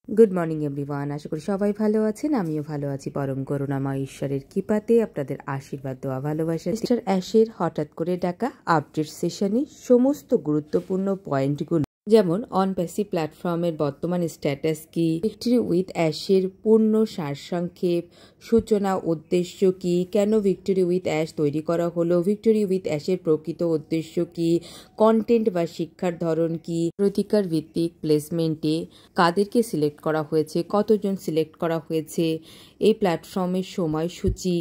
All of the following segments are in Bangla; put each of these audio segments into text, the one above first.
গুড মর্নিং এভরিওয়ান, আশা করি সবাই ভালো আছেন। আমিও ভালো আছি। পরম করুণাময় ঈশ্বরের কৃপাতে আপনাদের আশীর্বাদ দেওয়া ভালোবাসা। মিস্টার অ্যাশের হঠাৎ করে ডাকা আপডেট সেশনে সমস্ত গুরুত্বপূর্ণ পয়েন্টগুলো, যেমন অন প্যাসিভ প্ল্যাটফর্মের বর্তমান স্ট্যাটাস কি, ভিক্টরি উইথ অ্যাশের পূর্ণ সারসংক্ষেপ, সূচনা, উদ্দেশ্য কি, কেন ভিক্টরি উইথ অ্যাশ তৈরি করা হলো, ভিক্টরি উইথ অ্যাশের প্রকৃত উদ্দেশ্য কি, কন্টেন্ট বা শিক্ষার ধরন কি, অধিকার ভিত্তিক প্লেসমেন্টে কাদেরকে সিলেক্ট করা হয়েছে, কতজন সিলেক্ট করা হয়েছে, এই প্ল্যাটফর্মের সময়সূচি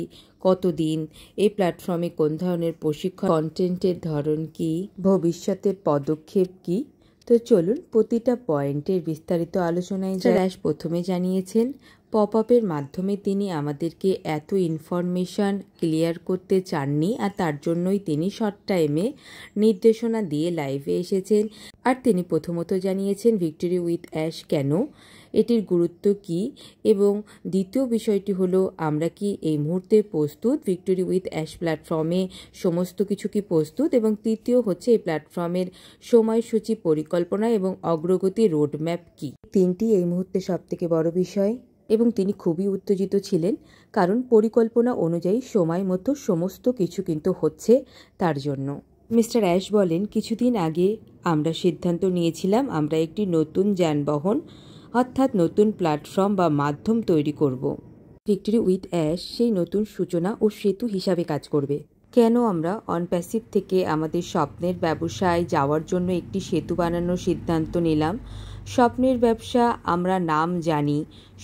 কতদিন, এই প্ল্যাটফর্মে কোন ধরনের প্রশিক্ষণ, কন্টেন্টের ধরন কি, ভবিষ্যতের পদক্ষেপ কি। তো চলুন প্রতিটা পয়েন্টের বিস্তারিত আলোচনায় যাই। অ্যাশ প্রথমে জানিয়েছেন পপ আপের মাধ্যমে তিনি আমাদেরকে এত ইনফরমেশন ক্লিয়ার করতে চাননি, আর তার জন্যই তিনি শর্ট টাইমে নির্দেশনা দিয়ে লাইভে এসেছেন। আর তিনি প্রথমত জানিয়েছেন ভিক্টরি উইথ অ্যাশ কেন, এটির গুরুত্ব কি, এবং দ্বিতীয় বিষয়টি হলো আমরা কি এই মুহূর্তে প্রস্তুত, ভিক্টরি উইথ অ্যাশ প্ল্যাটফর্মে সমস্ত কিছু কি প্রস্তুত, এবং তৃতীয় হচ্ছে এই প্ল্যাটফর্মের সময়সূচি, পরিকল্পনা এবং অগ্রগতি রোডম্যাপ কি। তিনটি এই মুহূর্তে সবথেকে বড় বিষয়, এবং তিনি খুবই উত্তেজিত ছিলেন কারণ পরিকল্পনা অনুযায়ী সময় মতো সমস্ত কিছু কিন্তু হচ্ছে তার জন্য। মিস্টার অ্যাশ বলেন, কিছুদিন আগে আমরা সিদ্ধান্ত নিয়েছিলাম আমরা একটি নতুন যানবাহন অর্থাৎ নতুন প্ল্যাটফর্ম বা মাধ্যম তৈরি করব। ভিক্টরি উইথ অ্যাশ সেই নতুন সূচনা ও সেতু হিসাবে কাজ করবে। কেন আমরা অনপ্যাসিভ থেকে আমাদের স্বপ্নের ব্যবসায় যাওয়ার জন্য একটি সেতু বানানোর সিদ্ধান্ত নিলাম। স্বপ্নের ব্যবসা আমরা নাম জানি,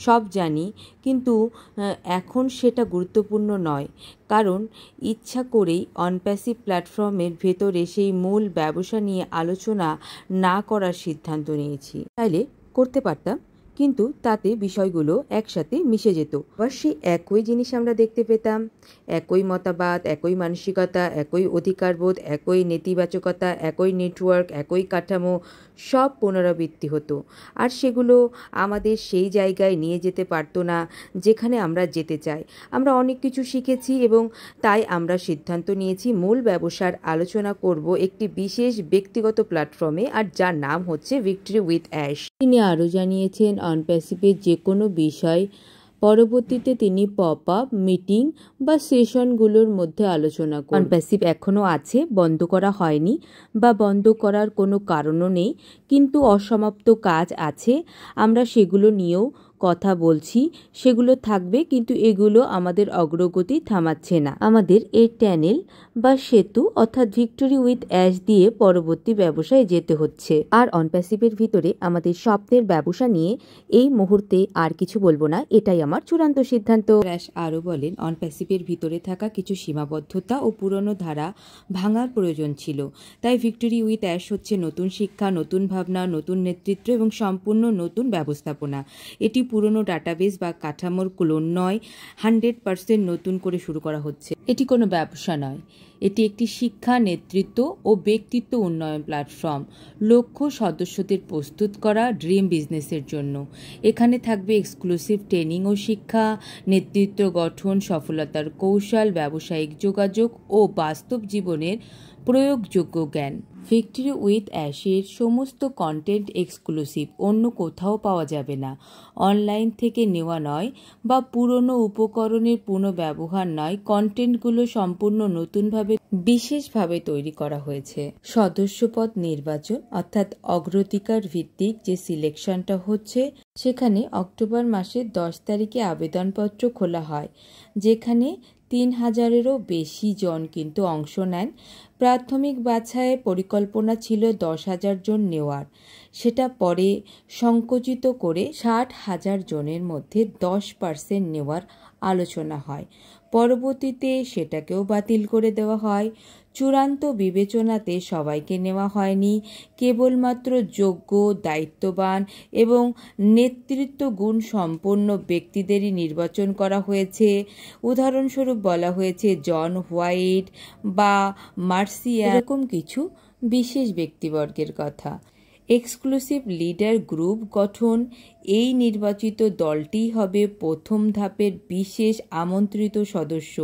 সব জানি, কিন্তু এখন সেটা গুরুত্বপূর্ণ নয়, কারণ ইচ্ছা করেই অনপ্যাসিভ প্ল্যাটফর্মের ভেতরে সেই মূল ব্যবসা নিয়ে আলোচনা না করার সিদ্ধান্ত নিয়েছি। তাইলে করতে পারতাম, কিন্তু তাতে বিষয়গুলো একসাথে মিশে যেত। আবার সেই একই জিনিস আমরা দেখতে পেতাম, একই মতবাদ, একই মানসিকতা, একই অধিকারবোধ, একই নেতিবাচকতা, একই নেটওয়ার্ক, একই কাঠামো, সব পুনরাবৃত্তি হতো। আর সেগুলো আমাদের সেই জায়গায় নিয়ে যেতে পারতো না যেখানে আমরা যেতে চাই। আমরা অনেক কিছু শিখেছি এবং তাই আমরা সিদ্ধান্ত নিয়েছি মূল ব্যবসার আলোচনা করব একটি বিশেষ ব্যক্তিগত প্ল্যাটফর্মে, আর যার নাম হচ্ছে ভিক্টরি উইথ অ্যাশ। তিনি আরও জানিয়েছেন অনপ্যাসিভের যে কোনো বিষয় পরবর্তীতে তিনি পপ আপ মিটিং বা সেশনগুলোর মধ্যে আলোচনা করেন। অনপ্যাসিভ এখনও আছে, বন্ধ করা হয়নি বা বন্ধ করার কোনো কারণও নেই, কিন্তু অসমাপ্ত কাজ আছে। আমরা সেগুলো নিয়েও কথা বলছি, সেগুলো থাকবে, কিন্তু এগুলো আমাদের অগ্রগতি থামাচ্ছে না। আমাদের এই ট্যানেল বা সেতু অর্থাৎ ভিক্টরি উইথ অ্যাশ দিয়ে পরবর্তী ব্যবসায় যেতে হচ্ছে। আর অনপ্যাসিভের ভিতরে আমাদের স্বপ্নের ব্যবসা নিয়ে এই মুহূর্তে আর কিছু বলবো না, এটাই আমার চূড়ান্ত সিদ্ধান্ত। অ্যাশ আরও বলেন, অনপ্যাসিভের ভিতরে থাকা কিছু সীমাবদ্ধতা ও পুরনো ধারা ভাঙার প্রয়োজন ছিল। তাই ভিক্টরি উইথ অ্যাশ হচ্ছে নতুন শিক্ষা, নতুন ভাবনা, নতুন নেতৃত্ব এবং সম্পূর্ণ নতুন ব্যবস্থাপনা। এটি পুরনো ডাটাবেস বা কাঠামোর ক্লোন নয়, 100% নতুন করে শুরু করা হচ্ছে। এটি কোনো ব্যবসা নয়, এটি একটি শিক্ষা, নেতৃত্ব ও ব্যক্তিত্ব উন্নয়ন প্ল্যাটফর্ম। লক্ষ্য সদস্যদের প্রস্তুত করা ড্রিম বিজনেসের জন্য। এখানে থাকবে এক্সক্লুসিভ ট্রেনিং ও শিক্ষা, নেতৃত্ব গঠন, সফলতার কৌশল, ব্যবসায়িক যোগাযোগ ও বাস্তব জীবনের প্রয়োগযোগ্য জ্ঞান। ভিক্টরি উইথ অ্যাশের সমস্ত কন্টেন্ট এক্সক্লুসিভ, অন্য কোথাও পাওয়া যাবে না। অনলাইন থেকে নেওয়া নয় বা পুরনো উপকরণের পুনঃব্যবহার নয়, কন্টেন্টগুলো সম্পূর্ণ নতুনভাবে বিশেষভাবে তৈরি করা হয়েছে। সদস্যপদ নির্বাচন অর্থাৎ অগ্রাধিকার ভিত্তিক যে সিলেকশনটা হচ্ছে, সেখানে অক্টোবর মাসের 10 তারিখে আবেদনপত্র খোলা হয়, যেখানে 3000-এরও বেশি জন কিন্তু অংশ নেন। প্রাথমিক বাছাইয়ে পরিকল্পনা ছিল 10,000 জন নেওয়ার, সেটা পরে সংকুচিত করে 60,000 জনের মধ্যে 10% নেওয়ার আলোচনা হয়। পরবর্তীতে সেটাকেও বাতিল করে দেওয়া হয়। চূড়ান্ত বিবেচনাতে সবাইকে নেওয়া হয়নি, কেবলমাত্র যোগ্য, দায়িত্ববান এবং নেতৃত্ব গুণ সম্পন্ন ব্যক্তিদেরই নির্বাচন করা হয়েছে। উদাহরণস্বরূপ বলা হয়েছে জন হোয়াইট বা মার্সিয়া, এরকম কিছু বিশেষ ব্যক্তিবর্গের কথা। এক্সক্লুসিভ লিডার গ্রুপ গঠন। এই নির্বাচিত দলটি হবে প্রথম ধাপের বিশেষ আমন্ত্রিত সদস্য,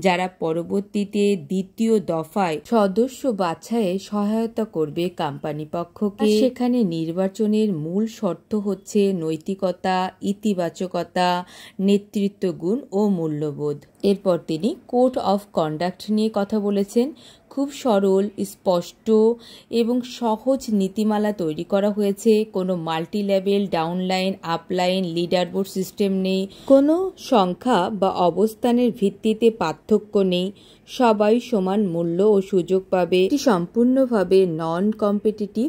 যারা পরবর্তীতে দ্বিতীয় দফায় সদস্য বাছাইয়ে সহায়তা করবে কোম্পানি পক্ষকে। সেখানে নির্বাচনের মূল শর্ত হচ্ছে নৈতিকতা, ইতিবাচকতা, নেতৃত্ব গুণ ও মূল্যবোধ। এরপর তিনি কোড অফ কন্ডাক্ট নিয়ে কথা বলেছেন। খুব সরল, স্পষ্ট এবং সহজ নীতিমালা তৈরি করা হয়েছে। কোনো multi level, downline, upline, leaderboard system নেই। কোনো সংখ্যা বা অবস্থানের ভিত্তিতে পার্থক্য নেই। সবাই সমান মূল্য ও সুযোগ পাবে। এটি সম্পূর্ণভাবে নন কম্পিটিটিভ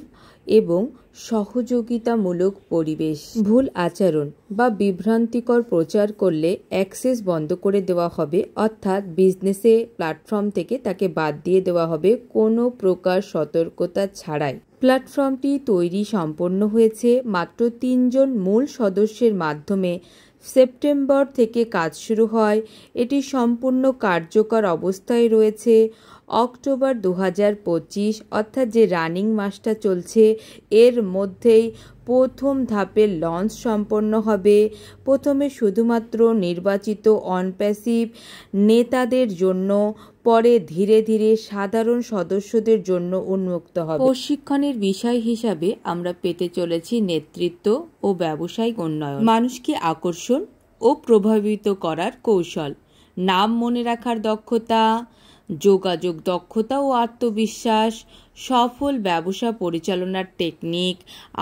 এবং সহযোগিতামূলক পরিবেশ। ভুল আচরণ বা বিভ্রান্তিকর প্রচার করলে অ্যাক্সেস বন্ধ করে দেওয়া হবে, অর্থাৎ বিজনেসে প্ল্যাটফর্ম থেকে তাকে বাদ দিয়ে দেওয়া হবে কোনো প্রকার সতর্কতা ছাড়াই। প্ল্যাটফর্মটি তৈরি সম্পন্ন হয়েছে মাত্র 3 জন মূল সদস্যের মাধ্যমে। সেপ্টেম্বর থেকে কাজ শুরু হয়। এটি সম্পূর্ণ কার্যকর অবস্থায় রয়েছে। অক্টোবর 2025 অর্থাৎ যে রানিং মাসটা চলছে এর মধ্যেই প্রথম ধাপের লঞ্চ সম্পন্ন হবে। প্রথমে শুধুমাত্র নির্বাচিত অনপ্যাসিভ নেতাদের জন্য, পরে ধীরে ধীরে সাধারণ সদস্যদের জন্য উন্মুক্ত হবে। প্রশিক্ষণের বিষয় হিসাবে আমরা পেতে চলেছি নেতৃত্ব ও ব্যবসায়িক উন্নয়ন, মানুষকে আকর্ষণ ও প্রভাবিত করার কৌশল, নাম মনে রাখার দক্ষতা, যোগাযোগ দক্ষতা ও আত্মবিশ্বাস, সফল ব্যবসা পরিচালনার টেকনিক,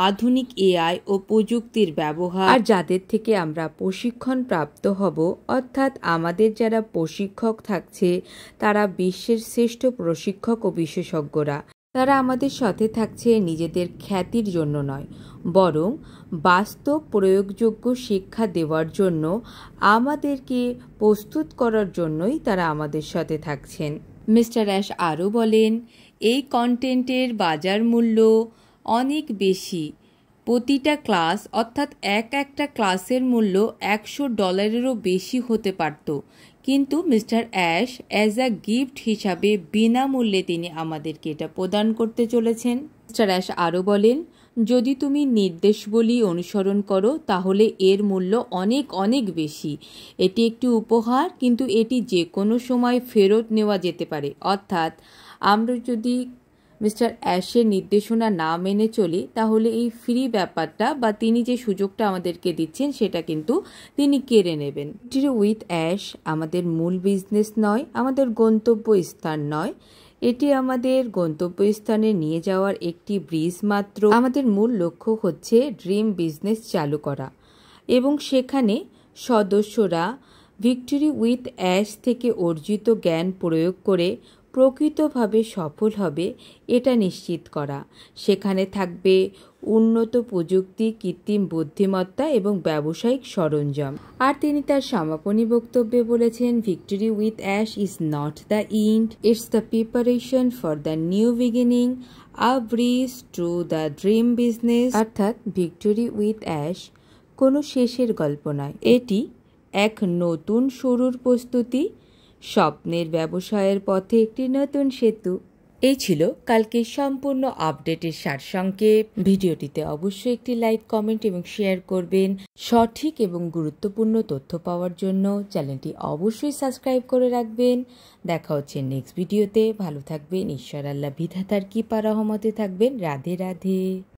আধুনিক এআই ও প্রযুক্তির ব্যবহার। আর যাদের থেকে আমরা প্রশিক্ষণ প্রাপ্ত হব, অর্থাৎ আমাদের যারা প্রশিক্ষক থাকছে তারা বিশ্বের শ্রেষ্ঠ প্রশিক্ষক ও বিশেষজ্ঞরা। তারা আমাদের সাথে থাকছে নিজেদের খ্যাতির জন্য নয়, বরং বাস্তব প্রয়োগযোগ্য শিক্ষা দেওয়ার জন্য, আমাদেরকে প্রস্তুত করার জন্যই তারা আমাদের সাথে থাকছেন। মিস্টার অ্যাশ আরও বলেন, এই কন্টেন্টের বাজার মূল্য অনেক বেশি। প্রতিটা ক্লাস অর্থাৎ একটা ক্লাসের মূল্য $100 বেশি হতে পারত, কিন্তু mister ash as a gift হিসাবে বিনামূল্যে তিনি আমাদেরকে এটা প্রদান করতে চলেছেন। মিস্টার অ্যাশ আরও বলেন, যদি তুমি নির্দেশাবলী অনুসরণ করো তাহলে এর মূল্য অনেক অনেক বেশি। এটি একটি উপহার, কিন্তু এটি যে কোনো সময় ফেরত নেওয়া যেতে পারে। অর্থাৎ আমরা যদি মিস্টার অ্যাশের নির্দেশনা না মেনে চলি তাহলে এই ফ্রি ব্যাপারটা বা তিনি যে সুযোগটা আমাদেরকে দিচ্ছেন সেটা কিন্তু তিনি কেড়ে নেবেন। উইথ অ্যাশ আমাদের মূল বিজনেস নয়, আমাদের গন্তব্যস্থান নয়। এটি আমাদের গন্তব্যস্থানে নিয়ে যাওয়ার একটি ব্রিজ মাত্র। আমাদের মূল লক্ষ্য হচ্ছে ড্রিম বিজনেস চালু করা এবং সেখানে সদস্যরা ভিক্টরি উইথ অ্যাশ থেকে অর্জিত জ্ঞান প্রয়োগ করে প্রকৃতভাবে সফল হবে এটা নিশ্চিত করা। সেখানে থাকবে উন্নত প্রযুক্তি, কৃত্রিম বুদ্ধিমত্তা এবং ব্যবসায়িক সরঞ্জাম। আর তিনি তার সমাপনী বক্তব্যে বলেছেন, victory with ash is not the end, it's the preparation for the new beginning, a bridge to the dream business. অর্থাৎ ভিক্টরি উইথ অ্যাশ কোনো শেষের গল্প নয়, এটি এক নতুন শুরুর প্রস্তুতি, স্বপ্নের ব্যবসায়ের পথে একটি নতুন সেতু। এই ছিল কালকে সম্পূর্ণ আপডেটের সারসংক্ষেপ। ভিডিওটিতে অবশ্যই একটি লাইক, কমেন্ট এবং শেয়ার করবেন। সঠিক এবং গুরুত্বপূর্ণ তথ্য পাওয়ার জন্য চ্যানেলটি অবশ্যই সাবস্ক্রাইব করে রাখবেন। দেখা হচ্ছে নেক্সট ভিডিওতে। ভালো থাকবেন, ঈশ্বর আল্লাহ বিধাতার কৃপা রহমতে থাকবেন। রাধে রাধে।